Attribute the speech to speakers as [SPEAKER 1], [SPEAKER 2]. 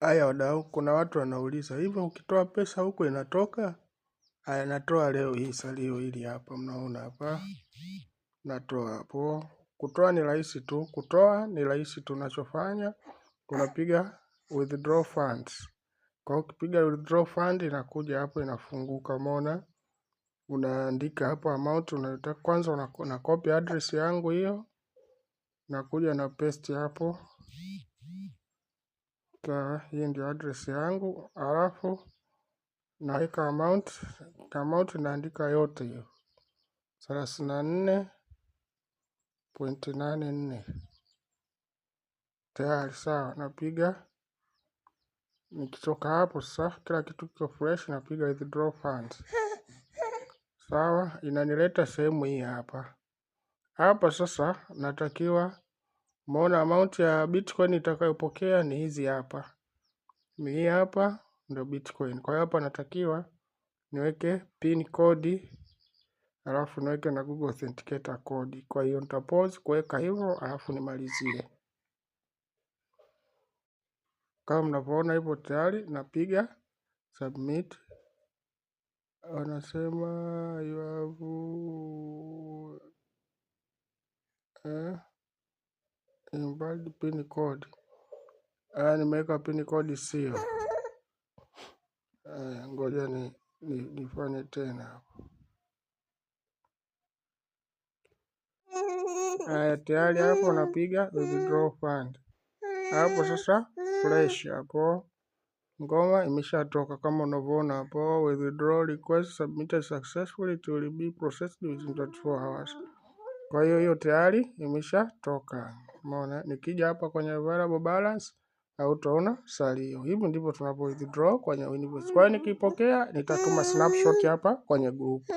[SPEAKER 1] Haya wadau, kuna watu wanauliza hivyo, ukitoa pesa huko inatoka? Haya, natoa leo hii salio hili hapa, mnaona hapa, natoa hapo. Kutoa ni rahisi tu, tunachofanya tunapiga withdraw funds. Kwa hiyo ukipiga withdraw fund inakuja hapo, inafunguka. Umeona, unaandika hapo amount unataka. Kwanza una copy address yangu hiyo, nakuja na paste hapo. Hii ndio address yangu, alafu naweka amount naandika yote hiyo 34.84. Tayari, sawa. Napiga, nikitoka hapo sasa kila kitu kiko fresh, napiga withdraw funds. Sawa, inanileta sehemu hii hapa. Hapa sasa natakiwa, umeona amount ya Bitcoin itakayopokea ni hizi hapa. Hii hapa ndio Bitcoin. Kwa hiyo hapa natakiwa niweke pin code, alafu niweke na Google Authenticator code. Kwa hiyo nitapause kuweka hivyo, alafu nimalizie. Kama mnavyoona hivyo tayari, napiga submit. Wanasema you have invalid pin code. Nimeweka pin code sio. Ngoja nifanye tena hapo. Tayari hapo napiga withdraw fund. Hapo sasa fresh hapo. Ngoma imeshatoka kama unavyoona hapo, withdraw request submitted successfully, it will be processed within 24 hours. Kwa hiyo tayari imeshatoka. Umeona, nikija hapa kwenye available balance au utaona salio. Hivi ndivyo tunapo withdraw kwenye Winbase. Kwa hiyo nikipokea nitatuma snapshot hapa kwenye group.